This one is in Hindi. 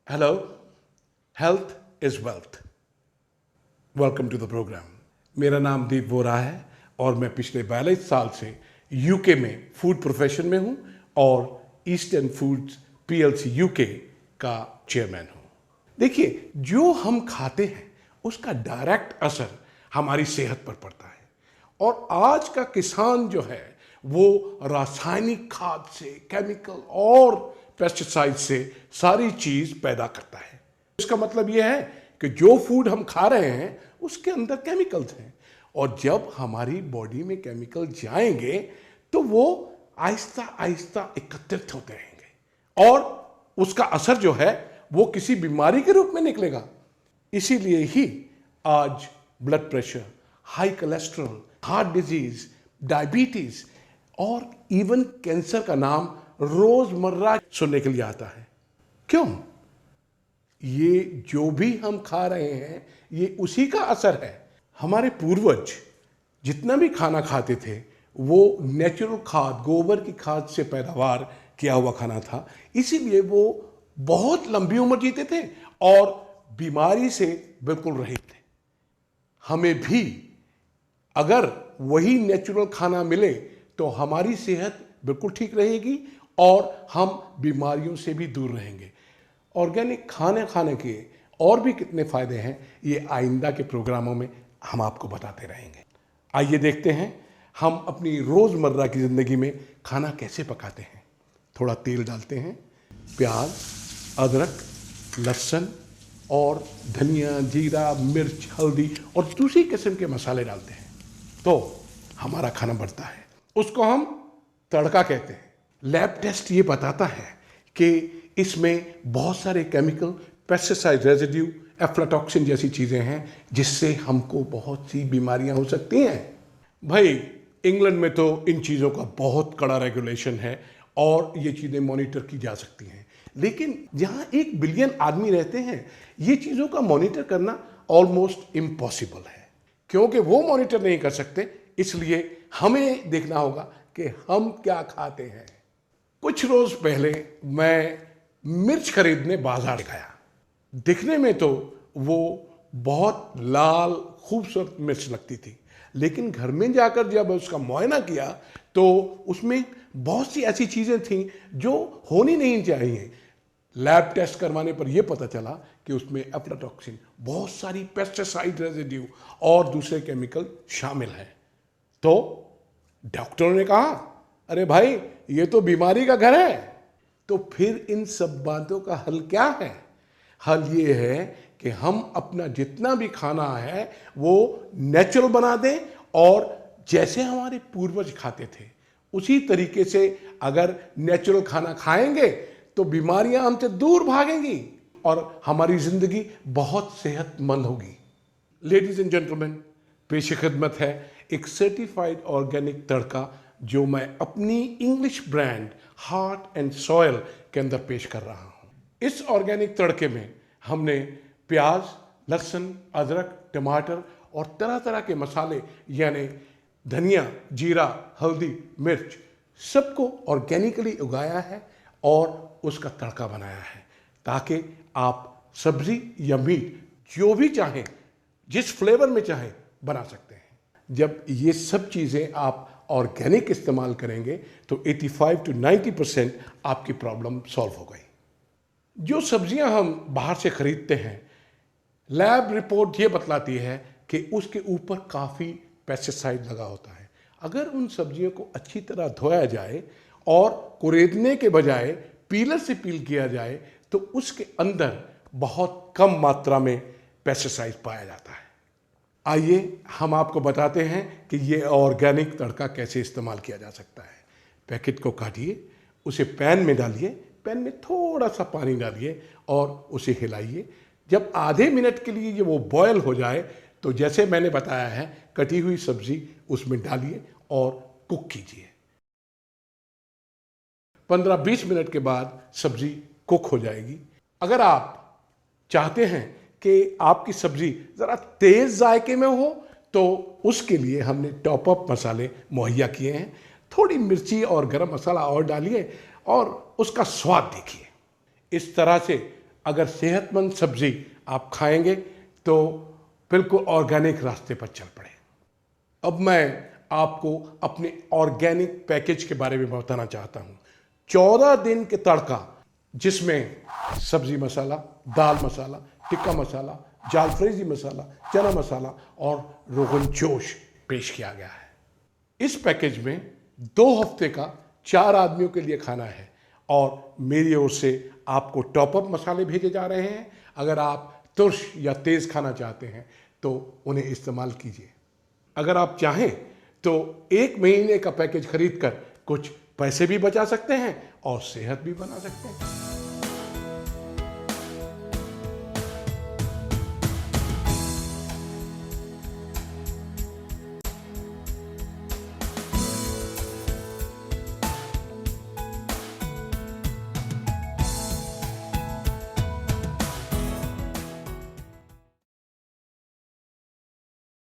Hello, health is wealth. Welcome to the program. मेरा नाम दीप वोरा है और मैं पिछले 42 साल से यूके में फूड प्रोफेशन में हूँ और ईस्टर्न फूड्स पीएलसी यूके का चेयरमैन हूँ। देखिए, जो हम खाते हैं उसका डायरेक्ट असर हमारी सेहत पर पड़ता है और आज का किसान जो है वो रासायनिक खाद से, केमिकल और पेस्टिसाइड से सारी चीज पैदा करता है। इसका मतलब यह है कि जो फूड हम खा रहे हैं उसके अंदर केमिकल्स हैं और जब हमारी बॉडी में केमिकल जाएंगे तो वो आहिस्ता आहिस्ता एकत्रित होते रहेंगे और उसका असर जो है वो किसी बीमारी के रूप में निकलेगा। इसीलिए ही आज blood pressure, high cholesterol, heart disease, diabetes और इवन कैंसर का नाम रोजमर्रा सुनने के लिए आता है। क्यों? ये जो भी हम खा रहे हैं ये उसी का असर है। हमारे पूर्वज जितना भी खाना खाते थे वो नेचुरल खाद, गोबर की खाद से पैदावार किया हुआ खाना था, इसीलिए वो बहुत लंबी उम्र जीते थे और बीमारी से बिल्कुल रहित थे। हमें भी अगर वही नेचुरल खाना मिले तो हमारी सेहत बिल्कुल ठीक रहेगी और हम बीमारियों से भी दूर रहेंगे। ऑर्गेनिक खाने खाने के और भी कितने फायदे हैं ये आइंदा के प्रोग्रामों में हम आपको बताते रहेंगे। आइए देखते हैं हम अपनी रोज़मर्रा की ज़िंदगी में खाना कैसे पकाते हैं। थोड़ा तेल डालते हैं, प्याज, अदरक, लहसुन और धनिया, जीरा, मिर्च, हल्दी और दूसरी किस्म के मसाले डालते हैं तो हमारा खाना बनता है। उसको हम तड़का कहते हैं। लैब टेस्ट ये बताता है कि इसमें बहुत सारे केमिकल, पेस्टिसाइड रेजिड्यू, एफ्लाटॉक्सिन जैसी चीज़ें हैं जिससे हमको बहुत सी बीमारियां हो सकती हैं। भाई, इंग्लैंड में तो इन चीज़ों का बहुत कड़ा रेगुलेशन है और ये चीज़ें मॉनिटर की जा सकती हैं, लेकिन जहाँ 1 बिलियन आदमी रहते हैं ये चीज़ों का मॉनिटर करना ऑलमोस्ट इम्पॉसिबल है। क्योंकि वो मॉनिटर नहीं कर सकते, इसलिए हमें देखना होगा कि हम क्या खाते हैं। कुछ रोज पहले मैं मिर्च खरीदने बाजार गया। दिखने में तो वो बहुत लाल खूबसूरत मिर्च लगती थी, लेकिन घर में जाकर जब उसका मुआयना किया तो उसमें बहुत सी ऐसी चीज़ें थीं जो होनी नहीं चाहिए। लैब टेस्ट करवाने पर यह पता चला कि उसमें एफ्लाटॉक्सिन, बहुत सारी पेस्टिसाइड रेजिड्यू और दूसरे केमिकल शामिल हैं। तो डॉक्टरों ने कहा, अरे भाई ये तो बीमारी का घर है। तो फिर इन सब बातों का हल क्या है? हल ये है कि हम अपना जितना भी खाना है वो नेचुरल बना दें और जैसे हमारे पूर्वज खाते थे उसी तरीके से अगर नेचुरल खाना खाएंगे तो बीमारियां हमसे दूर भागेंगी और हमारी जिंदगी बहुत सेहतमंद होगी। लेडीज एंड जेंटलमैन, पेश खिदमत है एक सर्टिफाइड ऑर्गेनिक तड़का जो मैं अपनी English brand heart and soil के अंदर पेश कर रहा हूँ। इस ऑर्गेनिक तड़के में हमने प्याज, लहसुन, अदरक, टमाटर और तरह तरह के मसाले यानी धनिया, जीरा, हल्दी, मिर्च सबको ऑर्गेनिकली उगाया है और उसका तड़का बनाया है ताकि आप सब्जी या मीट जो भी चाहें, जिस फ्लेवर में चाहें बना सकते हैं। जब ये सब चीज़ें आप ऑर्गेनिक इस्तेमाल करेंगे तो 85 to 90% आपकी प्रॉब्लम सॉल्व हो गई। जो सब्जियां हम बाहर से खरीदते हैं, लैब रिपोर्ट ये बतलाती है कि उसके ऊपर काफ़ी पेस्टिसाइड लगा होता है। अगर उन सब्जियों को अच्छी तरह धोया जाए और कुरेदने के बजाय पीलर से पील किया जाए तो उसके अंदर बहुत कम मात्रा में पेस्टिसाइड पाया जाता है। आइए हम आपको बताते हैं कि ये ऑर्गेनिक तड़का कैसे इस्तेमाल किया जा सकता है। पैकेट को काटिए, उसे पैन में डालिए, पैन में थोड़ा सा पानी डालिए और उसे हिलाइए। जब आधे मिनट के लिए ये वो बॉयल हो जाए तो जैसे मैंने बताया है कटी हुई सब्जी उसमें डालिए और कुक कीजिए। 15-20 मिनट के बाद सब्जी कुक हो जाएगी। अगर आप चाहते हैं कि आपकी सब्जी ज़रा तेज़ जायके में हो तो उसके लिए हमने टॉप अप मसाले मुहैया किए हैं। थोड़ी मिर्ची और गरम मसाला और डालिए और उसका स्वाद देखिए। इस तरह से अगर सेहतमंद सब्जी आप खाएंगे तो बिल्कुल ऑर्गेनिक रास्ते पर चल पड़े। अब मैं आपको अपने ऑर्गेनिक पैकेज के बारे में बताना चाहता हूं। 14 दिन के तड़का, जिसमें सब्जी मसाला, दाल मसाला, टिक्का मसाला, जालफ्रेजी मसाला, चना मसाला और रोगन जोश पेश किया गया है। इस पैकेज में 2 हफ्ते का 4 आदमियों के लिए खाना है और मेरी ओर से आपको टॉप अप मसाले भेजे जा रहे हैं। अगर आप तुर्श या तेज़ खाना चाहते हैं तो उन्हें इस्तेमाल कीजिए। अगर आप चाहें तो 1 महीने का पैकेज खरीद कर कुछ पैसे भी बचा सकते हैं और सेहत भी बना सकते हैं।